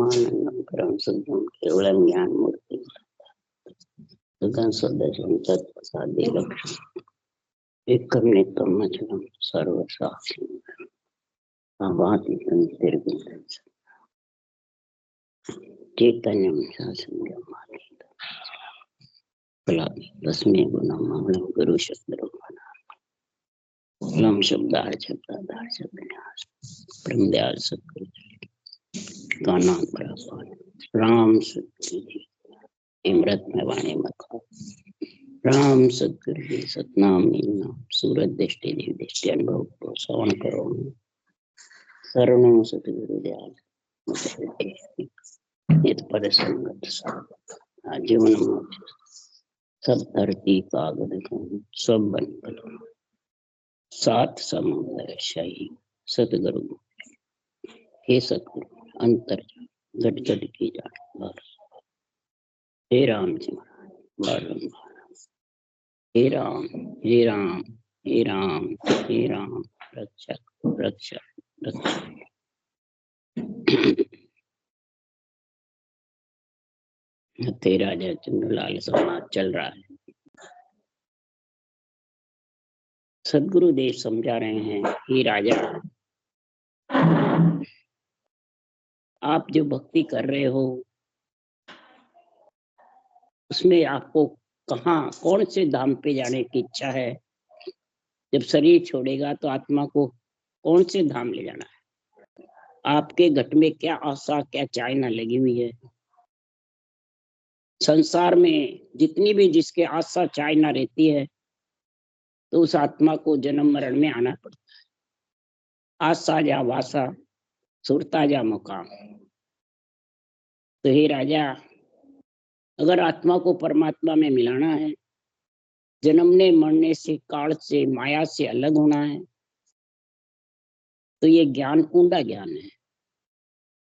ब्रह्मानंदं परम शुद्धं केवलं ज्ञानमूर्ति सुखं सदशं तत्प्रसादे लक्ष्यम् एकं नित्यं अचलं सर्वशास्त्रं अबाधितं निर्गुणं चैतन्यं शासनं तस्मै गुणं मंगलं गुरु शब्दों शब्दार्थ शब्दन्यास ब्रह्मदयाल सद्गुरु का नाम राम सतगुरु इमृत में वाणी मत राम सतगुरु जी सतनाम नाम सूरत दृष्टि दिव्य दृष्टि अनुभव को श्रवण करो शरणों सतगुरु दयाल नित पद संगत जीवन सब धरती कागज सब बन सात समुद्र शाही सतगुरु हे सतगुरु अंतर घट घट की जाट हे राम जी महाराज हे राम हे राम हे राम हे राम रक्षक रक्षक रक्षक। तेरा जय चंद्रलाल समाज चल रहा है। सदगुरुदेव समझा रहे हैं हे राजा, आप जो भक्ति कर रहे हो उसमें आपको कहाँ कौन से धाम पे जाने की इच्छा है। जब शरीर छोड़ेगा तो आत्मा को कौन से धाम ले जाना है। आपके घट में क्या आशा क्या चाहना लगी हुई है। संसार में जितनी भी जिसके आशा चाहना रहती है तो उस आत्मा को जन्म मरण में आना पड़ता है। आशा जा वासा सुरता जा मुकाम। तो हे राजा, अगर आत्मा को परमात्मा में मिलाना है, जन्मने मरने से काल से माया से अलग होना है, तो ये ज्ञान कूंडा ज्ञान है।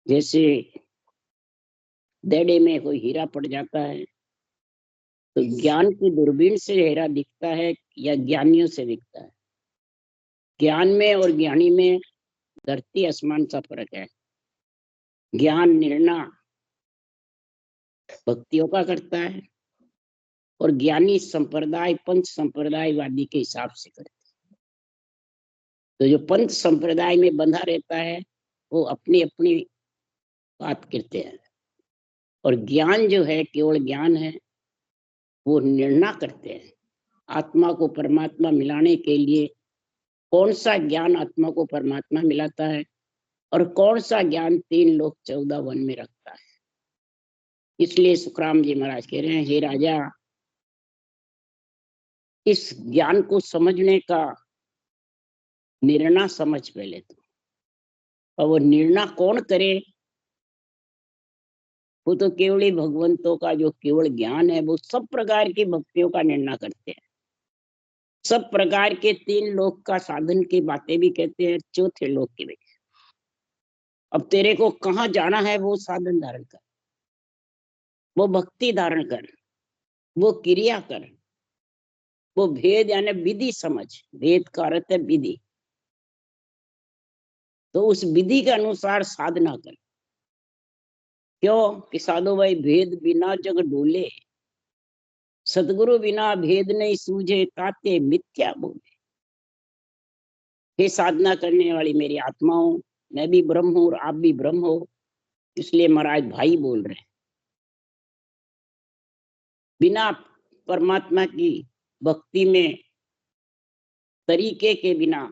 जैसे देड़े में कोई हीरा पड़ जाता है तो ज्ञान की दूरबीन से हीरा दिखता है या ज्ञानियों से दिखता है। ज्ञान में और ज्ञानी में धरती आसमान सा फर्क है। ज्ञान निर्णय भक्तियों का करता है और ज्ञानी संप्रदाय पंच संप्रदायवादी के हिसाब से करते हैं। तो जो पंच संप्रदाय में बंधा रहता है वो अपनी अपनी बात करते हैं, और ज्ञान जो है केवल ज्ञान है, वो निर्णय करते हैं। आत्मा को परमात्मा मिलाने के लिए कौन सा ज्ञान आत्मा को परमात्मा मिलाता है और कौन सा ज्ञान 3 लोक 14 वन में रखता है। इसलिए सुखराम जी महाराज कह रहे हैं हे राजा, इस ज्ञान को समझने का निर्णय समझ पहले तो, और वो निर्णय कौन करे। वो तो केवल ही भगवंतों का जो केवल ज्ञान है वो सब प्रकार की भक्तियों का निर्णय करते हैं। सब प्रकार के 3 लोक का साधन की बातें भी कहते हैं, चौथे लोक की भी। अब तेरे को कहाँ जाना है वो साधन धारण कर, वो भक्ति धारण कर, वो क्रिया कर, वो भेद यानी विधि समझ। भेद का अर्थ है विधि। तो उस विधि के अनुसार साधना कर। क्यों कि साधु भाई भेद बिना जग डोले, सतगुरु बिना भेद नहीं सूझे, ताते मिथ्या बोले। हे साधना करने वाली मेरी आत्माओं, मैं भी ब्रह्म हूं और आप भी ब्रह्म हो, इसलिए महाराज भाई बोल रहे हैं। बिना परमात्मा की भक्ति में, तरीके के बिना,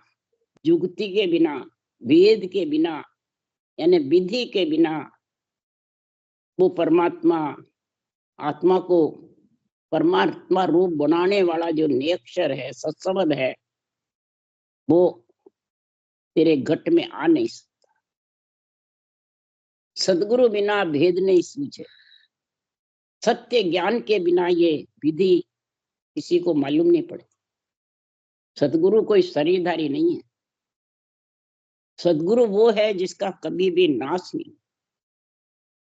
जुगति के बिना, वेद के बिना यानी विधि के बिना, वो परमात्मा आत्मा को परमात्मा रूप बनाने वाला जो नियक्षर है, सत्संबंध है, वो तेरे घट में आ नहीं सकता। सदगुरु बिना भेद नहीं सूझे। सत्य ज्ञान के बिना ये विधि किसी को मालूम नहीं पड़ती। सदगुरु कोई शरीरधारी नहीं है। सदगुरु वो है जिसका कभी भी नाश नहीं,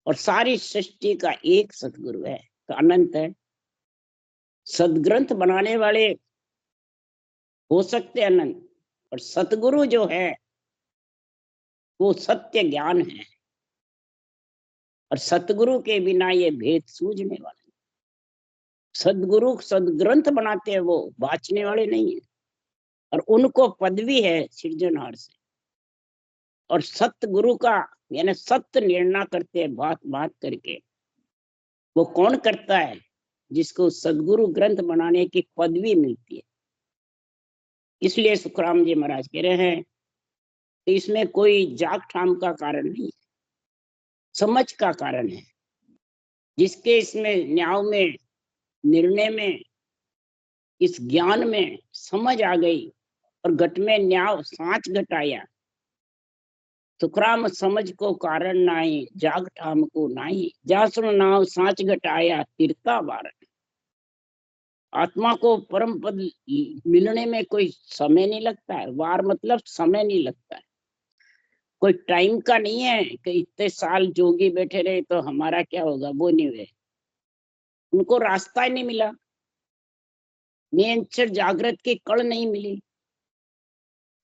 और सारी सृष्टि का एक सदगुरु है, तो अनंत है। सदग्रंथ बनाने वाले हो सकते अनंत, और सतगुरु जो है वो सत्य ज्ञान है। और सतगुरु के बिना ये भेद सूझने वाला नहीं। सदगुरु सदग्रंथ बनाते हैं, वो बांचने वाले नहीं है। और उनको पदवी है सृजनहार से। और सतगुरु का यानी सत्य निर्णय करते हैं बात बात करके। वो कौन करता है? जिसको सदगुरु ग्रंथ बनाने की पदवी मिलती है। इसलिए सुखराम जी महाराज कह रहे हैं कि इसमें कोई जाग ठाम का कारण नहीं है, समझ का कारण है। जिसके इसमें न्याय में, निर्णय में, इस ज्ञान में समझ आ गई और घट में न्याय सांच घटाया। सुखराम समझ को कारण नाई, जाग ठाम को नाई। जासुन नाव सांच घटाया तीर्था बार। आत्मा को परम पद मिलने में कोई समय नहीं लगता है। वार मतलब समय नहीं लगता है। कोई टाइम का नहीं है कि इतने साल जोगी बैठे रहे तो हमारा क्या होगा, वो नहीं हुए। उनको रास्ता ही नहीं मिला, निरंतर जागृत की कड़ नहीं मिली,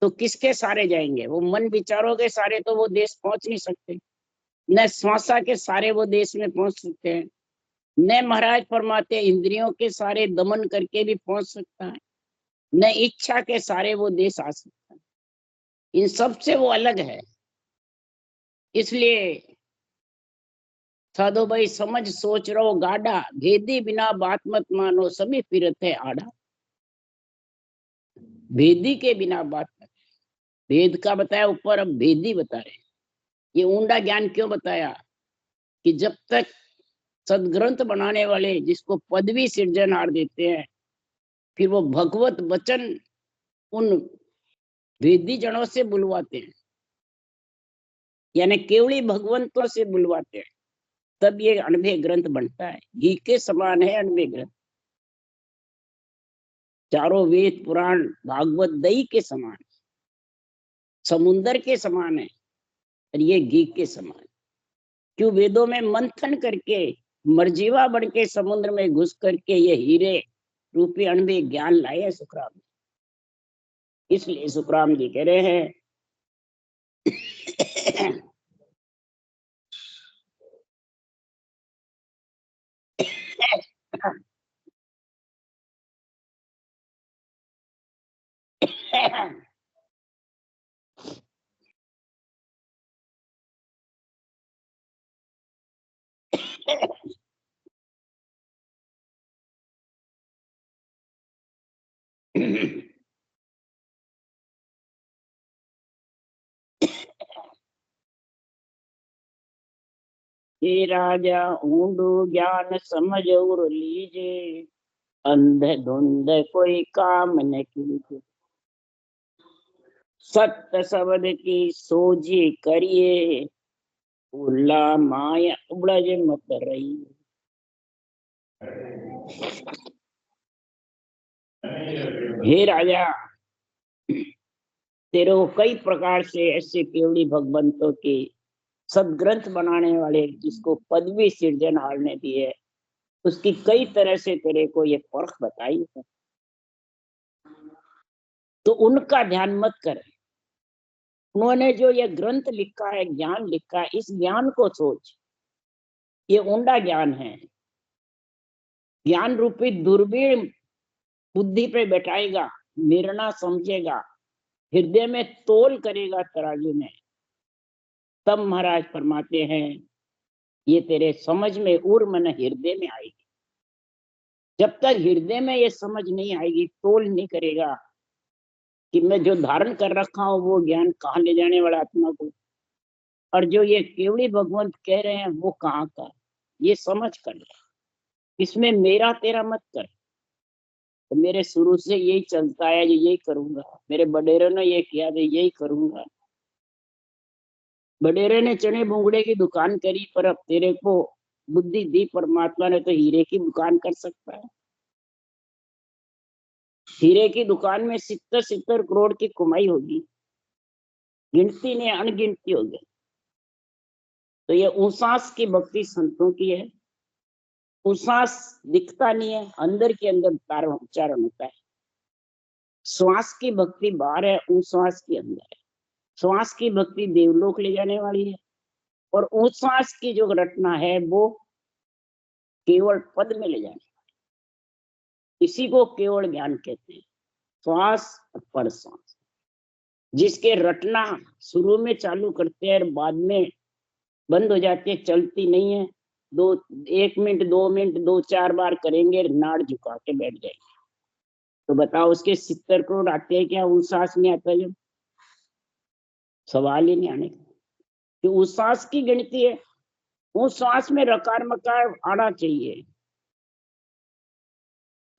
तो किसके सारे जाएंगे? वो मन विचारों के सारे तो वो देश पहुंच नहीं सकते। न श्वासा के सारे वो देश में पहुंच सकते हैं, न महाराज फरमाते इंद्रियों के सारे दमन करके भी पहुंच सकता है, न इच्छा के सारे वो देश आ सकता है। इन सब से वो अलग है। इसलिए साधो भाई समझ सोच रहो गाढ़ा, भेदी बिना बात मत मानो, सभी फिरत है आड़ा। भेदी के बिना बात मत। भेद का बताया ऊपर, अब भेदी बता रहे। ये ऊंडा ज्ञान क्यों बताया? कि जब तक सदग्रंथ बनाने वाले जिसको पदवी सृजनहार देते हैं, फिर वो भगवत वचन उन वेदी जनों से बुलवाते हैं, यानी केवली भगवंतों से बुलवाते हैं, तब ये अनभे ग्रंथ बनता है। घी के समान है अनभे ग्रंथ। चारों वेद पुराण भागवत दही के समान, समुन्दर के समान है, और ये घी के समान। क्यों? वेदों में मंथन करके मरजीवा बन के समुद्र में घुस करके ये हीरे रूपी अनभे ज्ञान लाए है सुखराम। इसलिए सुखराम जी कह रहे हैं हे राजा ऊंडो ज्ञान समझ और लीजे, अंध धुंध कोई काम न कीजे। सत्य शब्द की सोझी करिए, उल्ला माया उबड़ज मत रही। हे राजा, तेरे को कई प्रकार से ऐसे केवली भगवंतों के सदग्रंथ बनाने वाले जिसको पदवी सृजनहार ने दी है, उसकी कई तरह से तेरे को ये परख बताई है, तो उनका ध्यान मत कर। उन्होंने जो ये ग्रंथ लिखा है, ज्ञान लिखा है, इस ज्ञान को सोच। ये ऊंडा ज्ञान है। ज्ञान रूपी दूरबीन बुद्धि पे बैठाएगा, निर्णय समझेगा, हृदय में तोल करेगा तराजू में, तब महाराज फरमाते हैं ये तेरे समझ में उर मन हृदय में आएगी। जब तक हृदय में ये समझ नहीं आएगी, तोल नहीं करेगा कि मैं जो धारण कर रखा हूं वो ज्ञान कहाँ ले जाने वाला आत्मा को, और जो ये केवली भगवंत कह रहे हैं वो कहाँ का, ये समझ कर। इसमें मेरा तेरा मत कर। तो मेरे शुरू से यही चलता है, यही करूंगा, मेरे बडेरों ने ये किया तो यही करूंगा। बडेरे ने चने बुंगड़े की दुकान करी, पर अब तेरे को बुद्धि दी परमात्मा ने तो हीरे की दुकान कर सकता है। हीरे की दुकान में 70 करोड़ की कमाई होगी, गिनती नहीं अनगिनती होगी। तो ये उसास की भक्ति संतों की है। उसास दिखता नहीं है, अंदर के अंदर उच्चारण होता है। श्वास की भक्ति बाहर है, उश्वास के अंदर है। श्वास की भक्ति देवलोक ले जाने वाली है, और उच्छ्वास की जो रटना है वो केवल पद में ले जाने, इसी को केवल ज्ञान कहते हैं। श्वास और पर श्वास, जिसके रटना शुरू में चालू करते हैं और बाद में बंद हो जाती है, चलती नहीं है। 1 मिनट 2 मिनट 2-4 बार करेंगे, नाड़ झुका के बैठ जाएंगे। तो बताओ उसके 70 करोड़ आते हैं क्या? उस सांस में आता है? जब सवाल ही नहीं आने का कि उस सांस की गिनती है। उस सांस में रकार मकार आना चाहिए।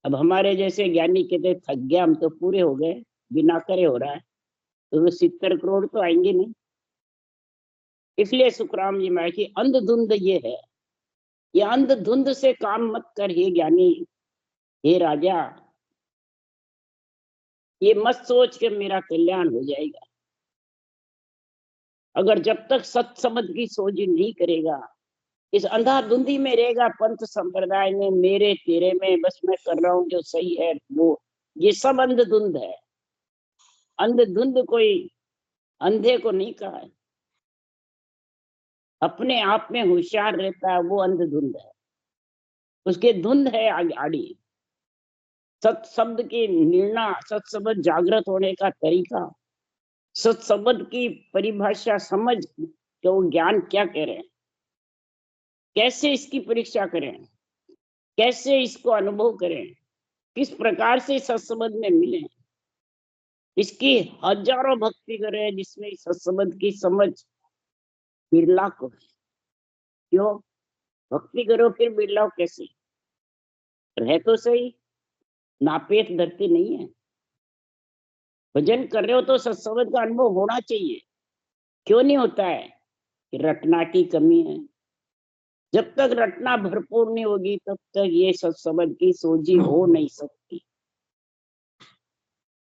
अब हमारे जैसे ज्ञानी कहते थक गया, हम तो पूरे हो गए, बिना करे हो रहा है, तो 70 करोड़ तो आएंगे नहीं। इसलिए सुखराम जी महाराज की अंधधुंध ये है, ये अंधधुंध से काम मत कर हे ज्ञानी, हे राजा। ये मत सोच के मेरा कल्याण हो जाएगा। अगर जब तक सत्संग की सोच नहीं करेगा, इस अंधाधुंधी में रहेगा, पंथ संप्रदाय में, मेरे तेरे में, बस मैं कर रहा हूँ जो सही है वो, ये सब अंधधुंध है। अंधधुंध कोई अंधे को नहीं कहा है, अपने आप में होशियार रहता है वो अंधधुंध है, उसके धुंध है आड़ी। सत्शब्द की निर्णय, सत्शब्द जागृत होने का तरीका, सत्शब्द की परिभाषा समझ कि वो ज्ञान क्या कह रहे हैं, कैसे इसकी परीक्षा करें, कैसे इसको अनुभव करें, किस प्रकार से सत्संबंध में मिले, इसकी हजारों भक्ति करें जिसमें सत्संबंध की समझ बिरला को। क्यों भक्ति करो फिर बिरलाओ कैसे? रहे तो सही, नापेत धरती नहीं है। भजन कर रहे हो तो सत्संबंध का अनुभव होना चाहिए। क्यों नहीं होता है? रटना की कमी है। जब तक रटना भरपूर नहीं होगी तब तक ये सत्संबंध की सोझी हो नहीं सकती।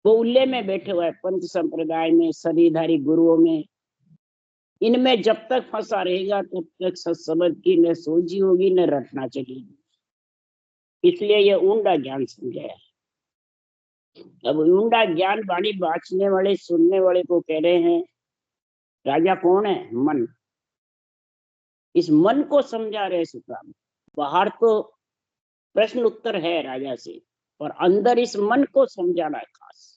वो उल्ले में बैठे हुए पंच संप्रदाय में, शरीरधारी गुरुओं में, इनमें जब तक फंसा रहेगा तब तक सत्संबंध की न सोझी होगी न रटना चलेगी। इसलिए ये ऊंडा ज्ञान समझाया। अब ऊंडा ज्ञान वाणी बांचने वाले, सुनने वाले को कह रहे हैं राजा कौन है? मन। इस मन को समझा रहे सुखराम। बाहर तो प्रश्न उत्तर है राजा से, और अंदर इस मन को समझाना है खास।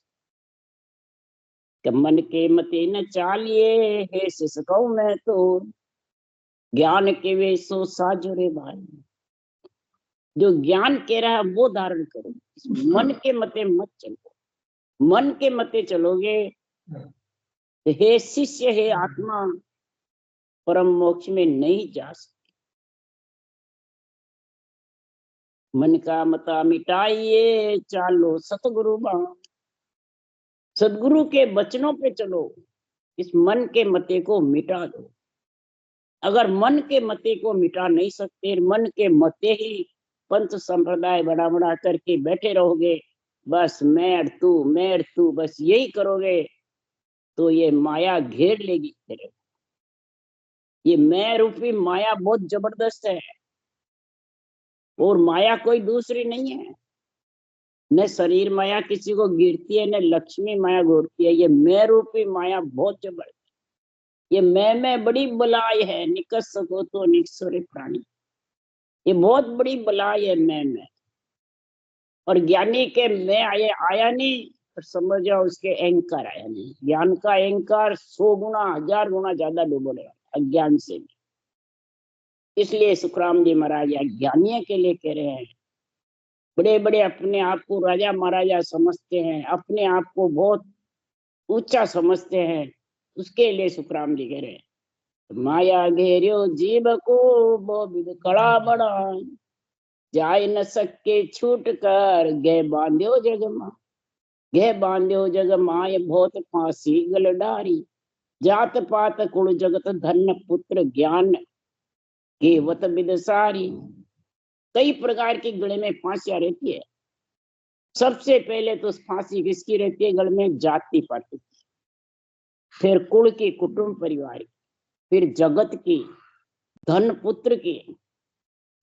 कि मन के मते न चालिए, हे शिष कहूं मैं तो, ज्ञान के वे सो साजो रे भाई। जो ज्ञान कह रहा है वो धारण करो, इस मन के मते मत चलो। मन के मते चलोगे तो हे शिष्य, हे आत्मा, परम मोक्ष में नहीं जा सकते। मन का मता मिटाइए, चालो सतगुरु बाण। सदगुरु के वचनों पे चलो, इस मन के मते को मिटा दो। अगर मन के मते को मिटा नहीं सकते, मन के मते ही पंथ संप्रदाय बड़ा बड़ा करके बैठे रहोगे, बस मैं तू बस यही करोगे, तो ये माया घेर लेगी तेरे। ये मैं रूपी माया बहुत जबरदस्त है, और माया कोई दूसरी नहीं है। न शरीर माया किसी को गिरती है, न लक्ष्मी माया घोरती है। ये मैं रूपी माया बहुत जबरदस्त। ये मैं में बड़ी बलाई है, निकस सको तो निकसरे प्राणी। ये बहुत बड़ी बलाई है मैं में। और ज्ञानी के मैं आया नहीं, और समझ जाओ उसके अहंकार आया नहीं। ज्ञान का अहंकार 100 गुना 1000 गुना ज्यादा डूबोगा अज्ञान से भी। इसलिए सुखराम जी महाराज ज्ञानियों के लिए कह रहे हैं। बड़े बड़े अपने आप को राजा महाराजा समझते हैं, अपने आप को बहुत ऊंचा समझते हैं, उसके लिए सुखराम जी कह रहे हैं माया घेरियो जीव को वो विद कड़ा बड़ा, जाय न सके छूट कर गए बांध्यो जग मां। गए बांध्यो जग माय बहुत फांसी गल डारी, जात पात कुल जगत धन पुत्र ज्ञान केवत विदसारी। कई प्रकार की गले में फांसियां रहती है। सबसे पहले तो फांसी किसकी रहती है? गले में जाति पाति, फिर कुल की, कुटुंब परिवार की, फिर जगत की, धन पुत्र की।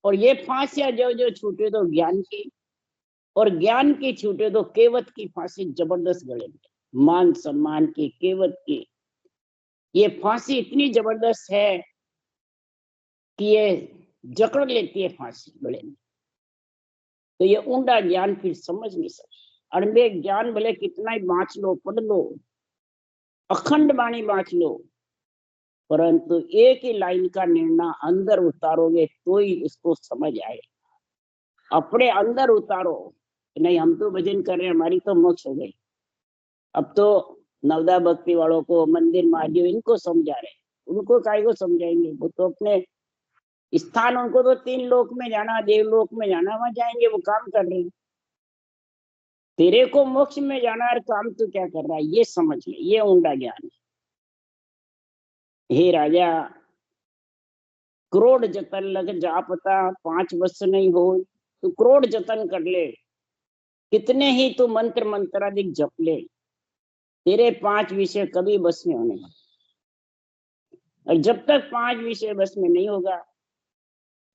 और ये फांसियां जो जो छूटे तो ज्ञान की, और ज्ञान की छूटे तो केवत की फांसी जबरदस्त गले में, मान सम्मान की, केवत की। ये फांसी इतनी जबरदस्त है कि ये जकड़ लेती है फांसी गले में, तो ये ऊंडा ज्ञान फिर समझ नहीं सकते। अणबे ज्ञान भले कितना ही बांच लो, पढ़ लो, अखंड वाणी बांच लो, परंतु एक ही लाइन का निर्णय अंदर उतारोगे तो ही इसको समझ आए। अपने अंदर उतारो, नहीं हम तो भजन कर रहे हैं, हमारी तो मोक्ष हो गई। अब तो नवदा भक्ति वालों को, मंदिर महादेव इनको समझा रहे, उनको काय को समझाएंगे? वो तो अपने स्थान, उनको तो 3 लोक में जाना, देवलोक में जाना, वहां जाएंगे, वो काम कर रहे हैं। तेरे को मोक्ष में जाना है, काम तो क्या कर रहा है, ये समझ ले, ये ऊंडा ज्ञान है। हे राजा, करोड़ जतन लग जापता, 5 वश नहीं हो। तू करोड़ जतन कर ले, कितने ही तू मंत्र मंत्राधिक जप ले, तेरे 5 विषय कभी बस में होने। और जब तक 5 विषय बस में नहीं होगा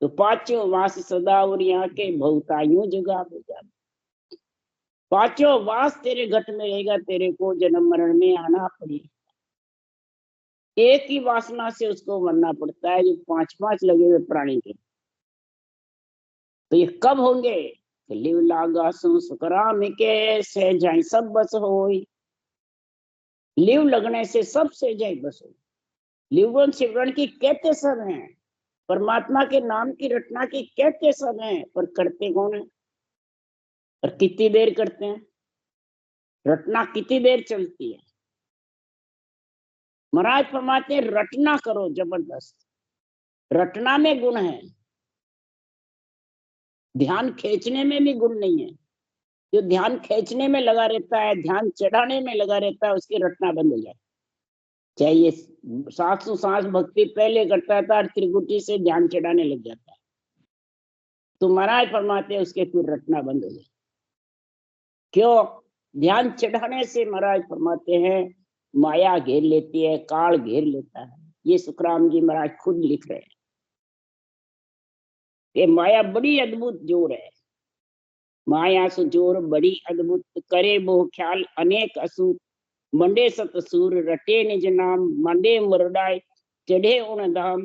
तो 5 वास सदा और यहाँ के भौताइयों जगह होगा। 5 वास तेरे घट में रहेगा, तेरे को जन्म मरण में आना पड़ेगा। एक ही वासना से उसको मरना पड़ता है, जो 5 लगे हुए प्राणी के। तो ये कब होंगे? लिव लागा सुकराम के से जाए सब बस होई। लिव लगने से सब से जाए बस हो। लिवन सिमरण की कहते सब हैं, परमात्मा के नाम की रटना की कहते सब हैं, पर करते कौन है? और कितनी देर करते हैं? रटना कितनी देर चलती है? महाराज फरमाते हैं रटना करो जबरदस्त, रटना में गुण है, ध्यान खींचने में भी गुण नहीं है। जो ध्यान खींचने में लगा रहता है, ध्यान चढ़ाने में लगा रहता है, उसकी रटना बंद हो जाए। चाहे ये 700 सांस भक्ति पहले करता था और त्रिकुटी से ध्यान चढ़ाने लग जाता है, तो महाराज फरमाते हैं उसके फिर रटना बंद हो जाए। क्यों? ध्यान चढ़ाने से महाराज फरमाते हैं माया घेर लेती है, काल घेर लेता है। ये सुखराम जी महाराज खुद लिख रहे हैं। ये माया बड़ी अद्भुत जोर है, माया सु जोर बड़ी अद्भुत, करे वो ख्याल अनेक असूर, मंडे सतसूर रटे निज नाम, मंडे मुरडाय चढ़े उन धाम।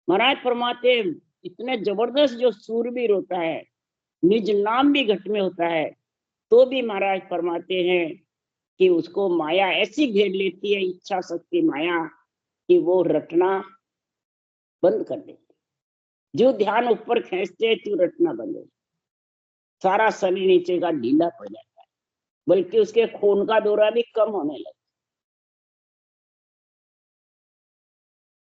महाराज फरमाते इतने जबरदस्त जो सूरवीर होता है, निज नाम भी घट में होता है, तो भी महाराज फरमाते हैं कि उसको माया ऐसी घेर लेती है, इच्छा शक्ति माया, कि वो रटना बंद कर देती। जो ध्यान ऊपर खींचते तो रटना बंद हो, सारा शरीर नीचे का ढीला पड़ जाता है, बल्कि उसके खून का दौरा भी कम होने लगता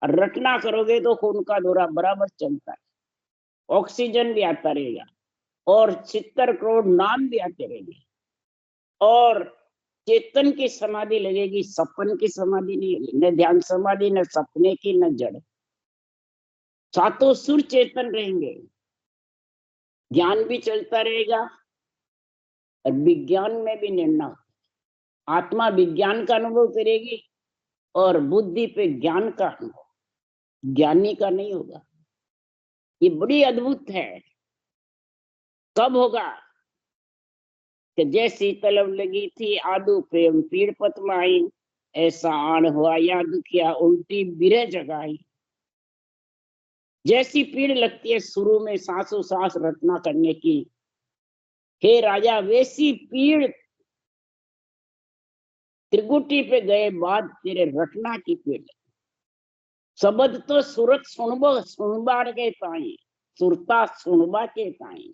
है। रटना करोगे तो खून का दौरा बराबर चलता है, ऑक्सीजन भी आता रहेगा, और 70 करोड़ नाम भी आते रहेंगे, और चेतन की समाधि लगेगी, सपन की समाधि नहीं लगेगी। न ध्यान समाधि, न सपने की, न जड़, सातों सुर चेतन रहेंगे, ज्ञान भी चलता रहेगा और विज्ञान में भी निर्णय। आत्मा विज्ञान का अनुभव करेगी और बुद्धि पे ज्ञान का अनुभव, ज्ञानी का नहीं होगा। ये बड़ी अद्भुत है। कब होगा? कि जैसी तलब लगी थी आदू प्रेम पीड़ पतमाई, ऐसा आन हुआ या दुखिया उल्टी बिरह जगाई। जैसी पीड़ लगती है शुरू में सांसों सांस रटना करने की, हे राजा वैसी पीड़ त्रिकुटी पे गए बाद तेरे रटना की पीड़। शब्द तो सूरत सुनबाड़ के ताई, सुरता सुनबा के ताई।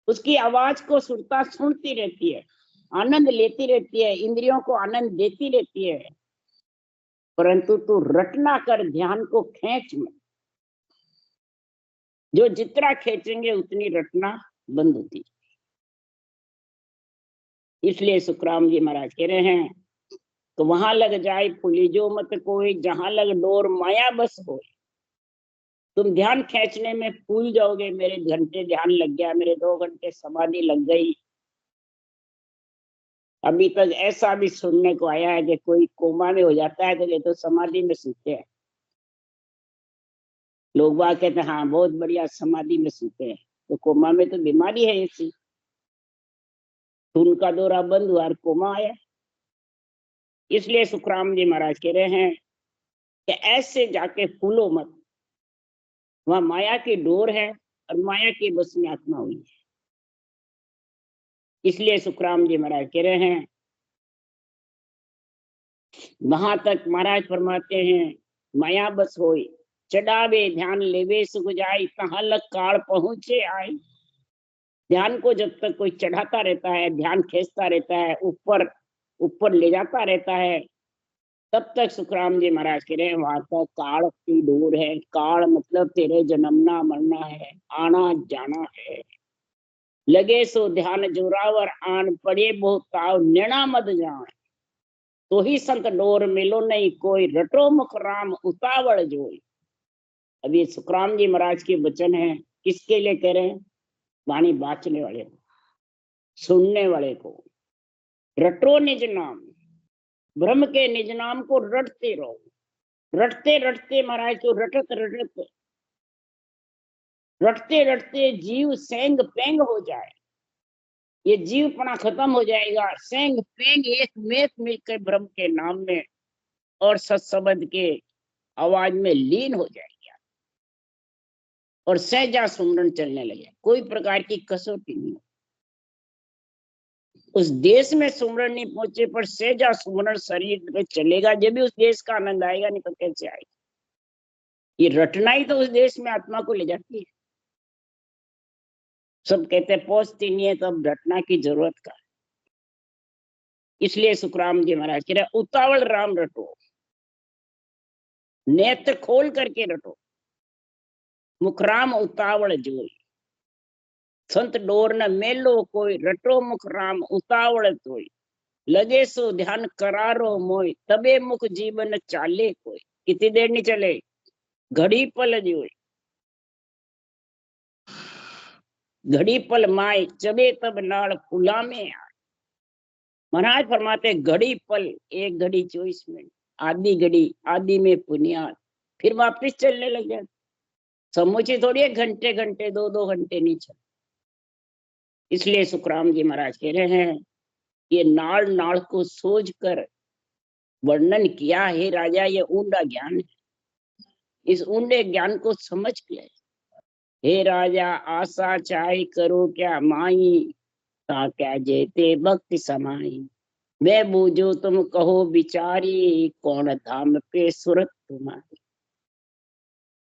उसकी आवाज को सुरता सुनती रहती है, आनंद लेती रहती है, इंद्रियों को आनंद देती रहती है, परंतु तू रटना कर, ध्यान को खींच मत। जो जितना खींचेंगे उतनी रटना बंद होती। इसलिए सुखराम जी महाराज कह रहे हैं तो वहां लग जाए फूली जो मत कोई, जहां लग डोर माया बस हो। तुम ध्यान खींचने में फूल जाओगे, मेरे घंटे ध्यान लग गया, मेरे 2 घंटे समाधि लग गई। अभी तक ऐसा भी सुनने को आया है कि कोई कोमा में हो जाता है तो ये तो समाधि में सूते हैं। लोग बात कहते हैं हाँ बहुत बढ़िया समाधि में सूते हैं, तो कोमा में तो बीमारी है ऐसी, खून का दौरा बंद हुआ और कोमा आया। इसलिए सुखराम जी महाराज कह रहे हैं कि ऐसे जाके फूलो मत, वहां माया की डोर है और माया के बस में आत्मा हुई है। इसलिए सुखराम जी महाराज कह रहे हैं, वहां तक महाराज फरमाते हैं, माया बस होई चढ़ावे ध्यान लेवे सुख जाए, तहां लग काल पहुंचे आए। ध्यान को जब तक कोई चढ़ाता रहता है, ध्यान खींचता रहता है, ऊपर ऊपर ले जाता रहता है, तब तक सुखराम जी महाराज कह रहे हैं वहां तक काल की दूर है। काल मतलब तेरे जन्मना मरना है, आना जाना है। लगे सो ध्यान जोरावर आन पड़े बहुत ताव नैना मत जान, तो ही संत डोर मिलो नहीं कोई, रटो मुख राम उतावल जोई। अब ये सुखराम जी महाराज के वचन है, किसके लिए कह रहे हैं? वाणी बाचने वाले को, सुनने वाले को। रटो निज नाम, ब्रह्म के निज नाम को रटते रहो। रटते रटते महाराज को रटत रटत रटते रटते जीव सेंग पेंग हो जाए, ये जीवपना खत्म हो जाएगा। सेंग पेंग एक में मिलकर ब्रह्म के नाम में और सत्सबद के आवाज में लीन हो जाएगा और सहजा सुमरन चलने लगे। कोई प्रकार की कसौटी नहीं। उस देश में सुमरन नहीं पहुंचे पर सहजा सुमरन शरीर में चलेगा, जब भी उस देश का आनंद आएगा, नहीं तो कैसे आएगा? ये रटना ही तो उस देश में आत्मा को ले जाती है। सब कहते हैं पहुंचती नहीं है, तब रटना की जरूरत का। इसलिए सुखराम जी महाराज कह रहे उतावल राम रटो, नेत्र खोल करके रटो, मुखराम उतावल जोई। संत डोर न मेलो कोई, रटो मुख राम उतावल तोई। लगे सो ध्यान करारो मोय, तबे मुख जीवन चाले कोई। कितनी देर नहीं चले, घड़ी पल जोई। घड़ी पल माय चबे तब नाल फुला में आए। महाराज फरमाते घड़ी पल, एक घड़ी 24 मिनट, आधी घड़ी, आधी में पुनियाद, फिर वापिस चलने लग जाते। समूची थोड़ी है घंटे घंटे, 2-2 घंटे नहीं चल। इसलिए सुखराम जी महाराज कह रहे हैं, ये नाल नाल को सोच कर वर्णन किया है राजा, ये ऊंडा ज्ञान है। इस ऊंडे ज्ञान को समझ ले। हे राजा आशा चाहे करो क्या माई, ता क्या जेते भक्ति समाई। मैं बूझो तुम कहो बिचारी, कौन धाम पे सुरत तुम्हारी।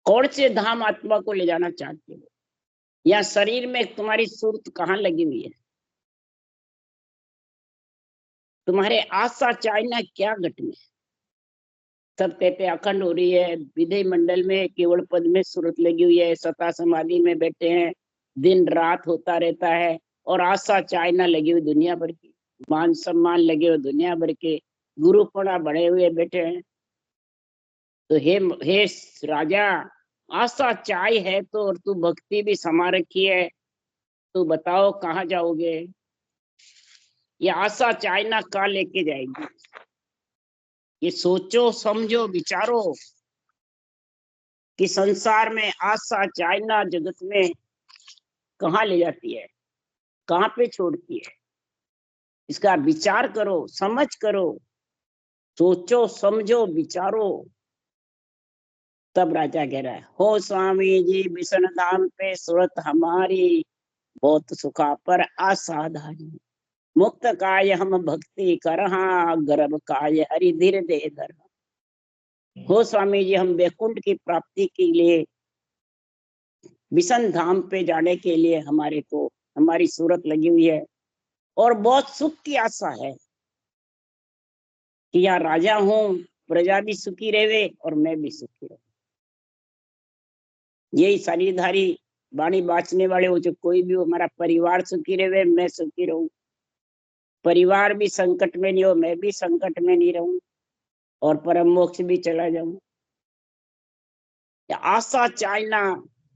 कौन से धाम आत्मा को ले जाना चाहते हो? या शरीर में तुम्हारी सुरत कहाँ लगी हुई है? तुम्हारे आशा चाहना क्या घट में? सब कहते अखंड हो रही है, विधि मंडल में केवल पद में सुरत लगी हुई है, सता समाधि में बैठे हैं, दिन रात होता रहता है, और आशा चाहना लगी हुई दुनिया भर की, मान सम्मान लगे हुए दुनिया भर के, गुरुपड़ा बढ़े हुए बैठे हैं। तो हे राजा, आशा चाय है तो, और तू भक्ति भी समा रखी है, तो बताओ कहाँ जाओगे? ये आशा चाहना कहाँ लेके जाएगी? ये सोचो समझो विचारो कि संसार में आशा चाहना जगत में कहाँ ले जाती है, कहाँ पे छोड़ती है? इसका विचार करो, समझ करो, सोचो समझो विचारो। तब राजा कह रहा है, हो स्वामी जी विष्णु धाम पे सुरत हमारी, बहुत सुखा पर असाधारी। मुक्त काय हम भक्ति करहा, गर्भ काय हरि धीर दे धर। हो स्वामी जी, हम वैकुंठ की प्राप्ति के लिए, विष्णु धाम पे जाने के लिए हमारे को हमारी सूरत लगी हुई है, और बहुत सुख की आशा है कि यहाँ राजा हूँ, प्रजा भी सुखी रहे और मैं भी सुखी रहूं। यही शरीरधारी वाणी बाचने वाले हो, जो कोई भी हो, हमारा परिवार सुखी रहे, मैं सुखी रहूं, परिवार भी संकट में नहीं हो, मैं भी संकट में नहीं रहूं, और परम मोक्ष भी चला जाऊं। आशा चाहना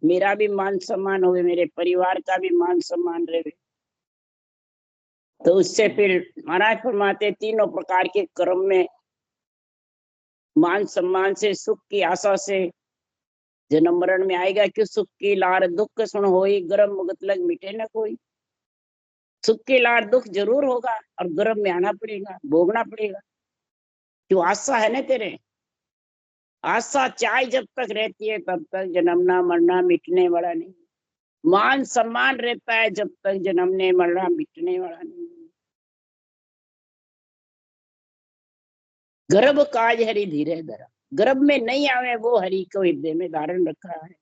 मेरा भी मान सम्मान हो, मेरे परिवार का भी मान सम्मान रहे, तो उससे फिर महाराज फरमाते तीनों प्रकार के कर्म में मान सम्मान से, सुख की आशा से जन्म मरण में आएगा। कि सुख की लार दुख सुन होई, गर्म मुगत लग मिटे न कोई। सुख की लार दुख जरूर होगा, और गर्भ में आना पड़ेगा, भोगना पड़ेगा। क्यों? आशा है ना तेरे, आशा चाय जब तक रहती है तब तक जन्मना मरना मिटने वाला नहीं। मान सम्मान रहता है जब तक जन्मने मरना मिटने वाला नहीं। गर्भ काज हरि धीरे धरा, गर्भ में नहीं आवे वो हरि को हृदय में धारण रखा है।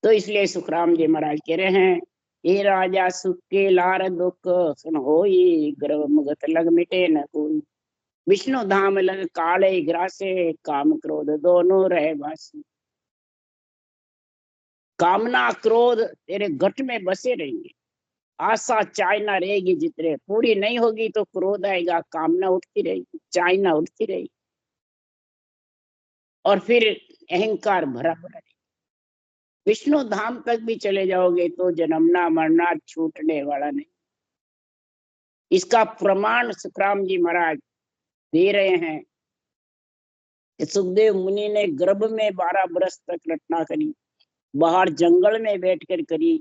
तो इसलिए सुखराम जी महाराज कह रहे हैं, ये राजा सुख के लार दुख सुन होई, गर्भ मुगत लग मिटे न कोई। विष्णु धाम लग काले ग्रासे, काम क्रोध दोनों रहे वासी। कामना क्रोध तेरे घट में बसे रहेंगे, आशा चाहना रहेगी, जितने पूरी नहीं होगी तो क्रोध आएगा, कामना उठती रहेगी, चाहना उठती रहेगी, और फिर अहंकार भरा भरा। विष्णु धाम तक भी चले जाओगे तो जन्मना मरना छूटने वाला नहीं। इसका प्रमाण सुखराम जी महाराज दे रहे हैं कि सुखदेव मुनि ने गर्भ में 12 वर्ष तक रचना करी, बाहर जंगल में बैठकर करी,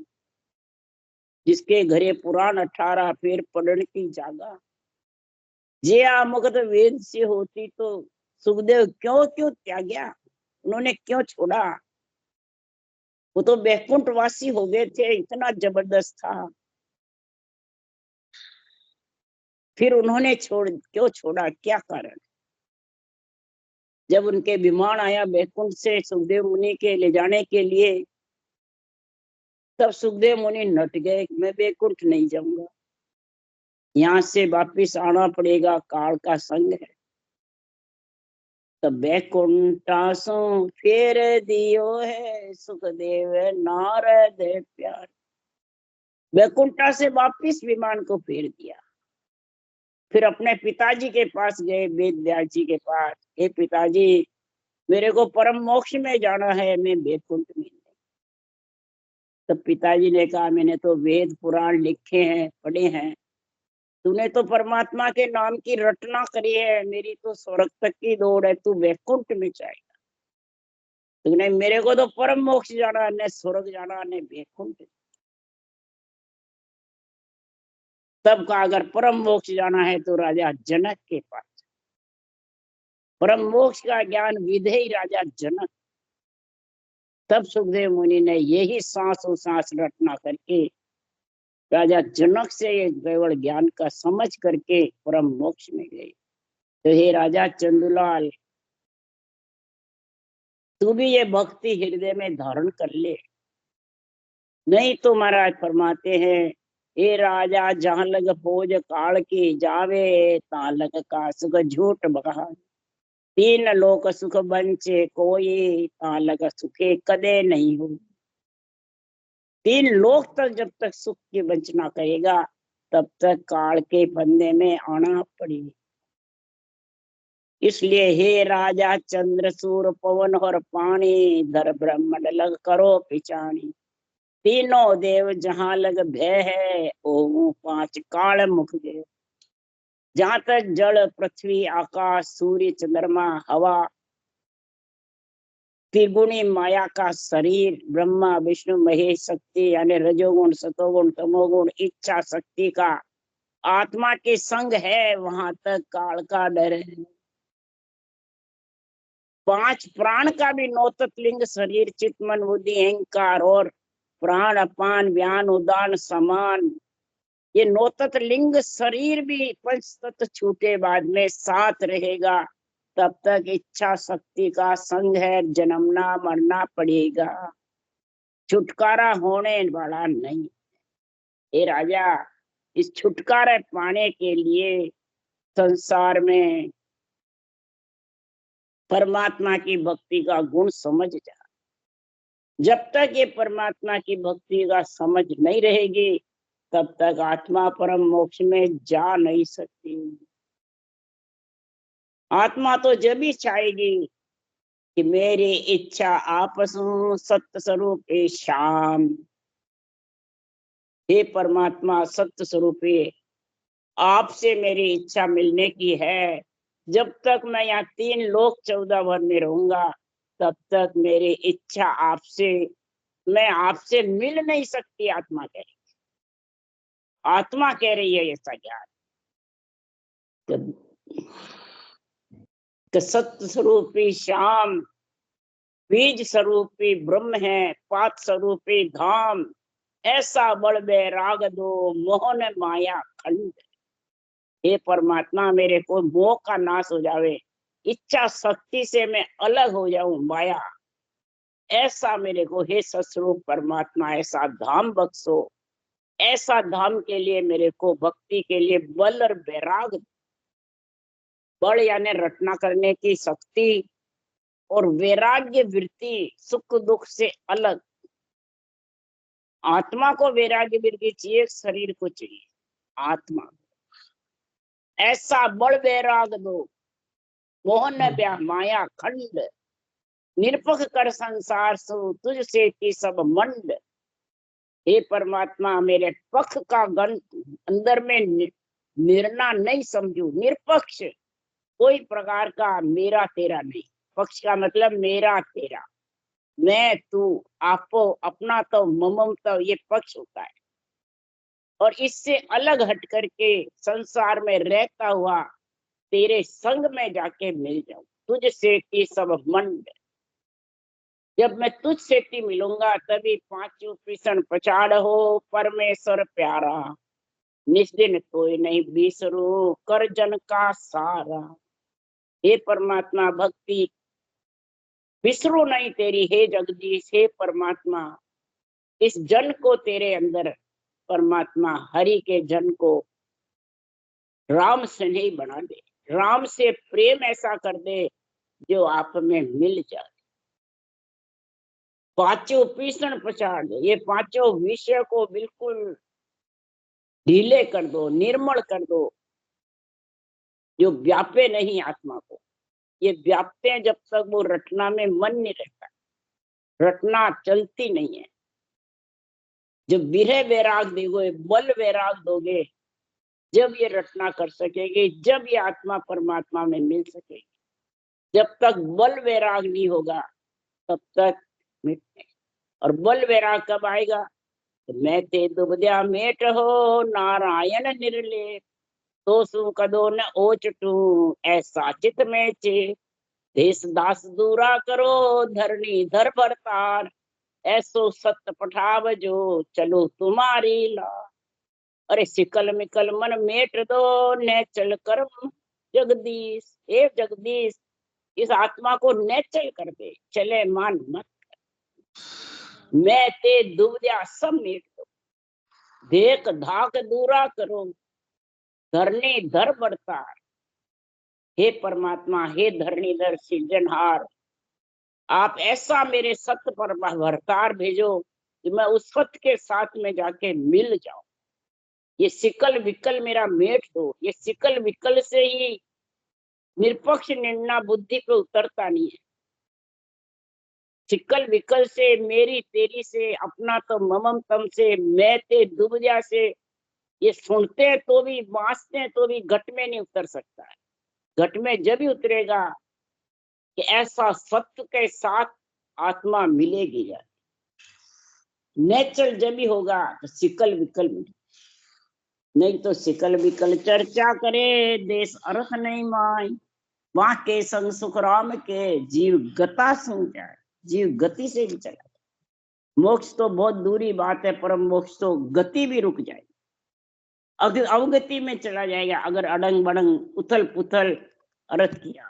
जिसके घरे पुराण 18 फिर पढ़ने की जागा। जे आमुखत वेद से होती तो सुखदेव क्यों क्यों त्याग्या, उन्होंने क्यों छोड़ा? वो तो बैकुंठ वासी हो गए थे, इतना जबरदस्त था, फिर उन्होंने क्यों छोड़ा, क्या कारण? जब उनके विमान आया बैकुंठ से सुखदेव मुनि के ले जाने के लिए, तब सुखदेव मुनि नट गए, मैं बैकुंठ नहीं जाऊंगा, यहाँ से वापिस आना पड़ेगा, काल का संग है। तब बैकुंठासो फेर दियो है, सुखदेव नारद प्यार। बैकुंठा से वापिस विमान को फेर दिया, फिर अपने पिताजी के पास गए, वेद व्यास जी के पास, हे पिताजी मेरे को परम मोक्ष में जाना है, मैं बैकुंठ में नहीं। तब पिताजी ने कहा, मैंने तो वेद पुराण लिखे हैं, पढ़े हैं, तूने तो परमात्मा के नाम की रटना करी है, मेरी तो स्वर्ग तक की दौड़ है, तू बैकुंठ में जाएगा। तूने मेरे को तो परम मोक्ष जाना, न स्वर्ग जाना न बैकुंठ। तब का अगर परम मोक्ष जाना है तो राजा जनक के पास, परम मोक्ष का ज्ञान विधेय राजा जनक। तब सुखदेव मुनि ने यही सांसों सांस रटना करके राजा जनक से केवल ज्ञान का समझ करके परम मोक्ष में गए। तो हे राजा चंदुलाल, तू भी ये भक्ति हृदय में धारण कर ले, नहीं तो महाराज फरमाते हैं, ये राजा जहां लग फौज काल की जावे, ता लग का सुख झूठ बहा। 3 लोक सुख बंचे कोई, ता लग सुखे कदे नहीं हो। 3 लोक तक जब तक सुख की वंचना करेगा तब तक काल के फंदे में आना पड़ेगा। इसलिए हे राजा चंद्र सूर पवन और पानी, धर ब्रह्म लग करो पिचानी। तीनों देव जहां लग भय है, ओ 5 काल मुख गए। जहां तक जल पृथ्वी आकाश सूर्य चंद्रमा हवा, त्रिगुणी माया का शरीर, ब्रह्मा विष्णु महेश शक्ति यानी रजोगुण सतोगुण तमोगुण इच्छा शक्ति का आत्मा के संग है, वहां तक काल का डर है। 5 प्राण का भी नौतत्लिंग शरीर, चित मन बुद्धि अहंकार और प्राण अपान व्यान उदान समान, ये नौतत लिंग शरीर भी पंच तत्व छूटे बाद में साथ रहेगा। तब तक इच्छा शक्ति का संग है, जन्मना मरना पड़ेगा, छुटकारा होने वाला नहीं। हे राजा, इस छुटकारा पाने के लिए संसार में परमात्मा की भक्ति का गुण समझ जा। जब तक ये परमात्मा की भक्ति का समझ नहीं रहेगी तब तक आत्मा परम मोक्ष में जा नहीं सकती। आत्मा तो जब भी चाहेगी कि मेरी इच्छा आपस सत्य स्वरूप श्याम, हे परमात्मा सत्य स्वरूप, आपसे मेरी इच्छा मिलने की है। जब तक मैं यहाँ 3 लोक 14 भर में रहूंगा तब तक मेरी इच्छा आपसे, मैं आपसे मिल नहीं सकती। आत्मा कह रही, आत्मा कह रही है ऐसा ज्ञान। सत्य स्वरूपी श्याम, बीज स्वरूपी ब्रह्म है, पात स्वरूपी धाम, ऐसा बड़ बैराग दो मोहन माया खंड। हे परमात्मा, मेरे को मोह का नाश हो जावे, इच्छा शक्ति से मैं अलग हो जाऊं माया, ऐसा मेरे को हे सस्वरूप परमात्मा ऐसा धाम बख्शो। ऐसा धाम के लिए मेरे को भक्ति के लिए बल और बैराग, बल यानी रटना करने की शक्ति, और वैराग्य वृत्ति, सुख दुख से अलग। आत्मा को वैराग्य वृत्ति चाहिए, शरीर को चाहिए आत्मा। ऐसा बड़ वैराग दो मोहन ब्याह माया खंड, निरपख कर संसार सो तुझसे की सब मंड। हे परमात्मा, मेरे पक्ष का गण अंदर में निर्णय नहीं समझू, निरपक्ष, कोई प्रकार का मेरा तेरा नहीं। पक्ष का मतलब मेरा तेरा, मैं तू, आपो, अपना तो, ममम तो, ये पक्ष होता है। और इससे अलग हट करके संसार में रहता हुआ तेरे संग में जाके मिल जाऊं, तुझसे की सब मंड। जब मैं तुझसे मिलूंगा तभी पांचों पिसन पछाड़ हो परमेश्वर प्यारा, निस्दिन कोई नहीं बिसरू कर जन का सारा। हे परमात्मा, भक्ति बिसरो नहीं तेरी, हे जगदीश, हे परमात्मा, इस जन को तेरे अंदर परमात्मा हरि के जन को राम से नहीं बना दे, राम से प्रेम ऐसा कर दे जो आप में मिल जाए। पांचों पीसण पछाड़ दे, ये पांचों विषय को बिल्कुल ढीले कर दो, निर्मल कर दो, जो व्यापे नहीं आत्मा को। ये व्यापते हैं जब तक वो रटना में मन नहीं रहता, रटना चलती नहीं है। जब विरह वैराग दोगे, बल वैराग दोगे, जब ये रटना कर सकेगी, जब ये आत्मा परमात्मा में मिल सकेगी। जब तक बल वैराग नहीं होगा तब तक मिटने। और बल वैराग कब आएगा? तो मैं ते दुबद्या मेट हो नारायण निर्लेप, तो सु कदो न ओचटू ऐसा चित में चे, देश दास दूरा करो धरणी धर भरतार, ऐसो सत्य पठाव जो चलो तुम्हारी ला। अरे सिकल मिकल मन मेट दो नेचल कर्म जगदीश, हे जगदीश, इस आत्मा को नेचल कर दे, चले मान मत कर। मैं ते दुबद्या सब मेट दो, देख धाक दूरा करो धरनी धर बरतार। हे परमात्मा, हे धरणीधर सृजनहार, आप ऐसा मेरे सत्य पर भरतार भेजो कि मैं उस सत्य के साथ में जाके मिल जाऊं। ये सिकल विकल मेरा मेट दो, ये सिकल विकल से ही निरपक्ष निर्णय बुद्धि पे उतरता नहीं है। सिकल विकल से, मेरी तेरी से, अपना तो ममम तम से, मैं ते दुबजा से, ये सुनते हैं तो भी, बांसते हैं तो भी घट में नहीं उतर सकता है। घट में जब ही उतरेगा कि ऐसा सत्य के साथ आत्मा मिलेगी। नेचर जब ही होगा तो सिकल विकल मिले, नहीं तो सिकल विकल चर्चा करे देश अर्थ नहीं माई, वहां के संग सुख राम के जीव गता सुन जाए, जीव गति से भी चला। मोक्ष तो बहुत दूरी बात है, परम मोक्ष तो गति भी रुक जाए, अगर अवगति में चला जाएगा अगर अड़ंग बड़ंग उथल पुथल अर्थ किया।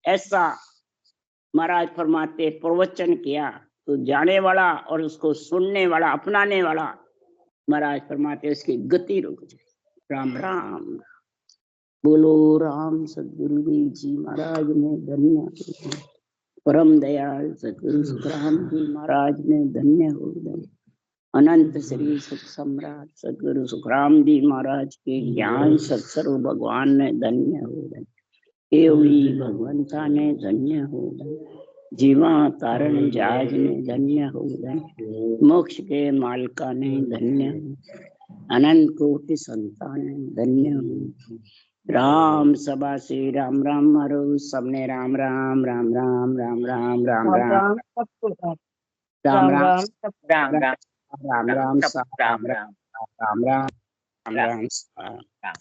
ऐसा महाराज फरमाते, प्रवचन किया तो जाने वाला और उसको सुनने वाला, अपनाने वाला, महाराज फरमाते उसकी गति रुक जाए। राम राम। बोलो राम सदगुरुदेव जी महाराज ने धन्य, परम दयाल सदगुरु सुखराम जी महाराज ने धन्य हो गए। अनंत श्री सुख सम्राट सदगुरु सुखराम जी महाराज के ज्ञान सत्स्वरूप भगवान ने धन्य हो गए। केवली भगवंता ने धन्य हो गए। जीवा कारण जहाज ने धन्य हो गए। मोक्ष के मालका ने धन्य हो, अनंत कोटि संतान ने धन्य हो। राम सभा से राम राम मारो, सबने राम राम राम राम राम राम राम राम राम राम राम राम राम राम राम राम राम राम।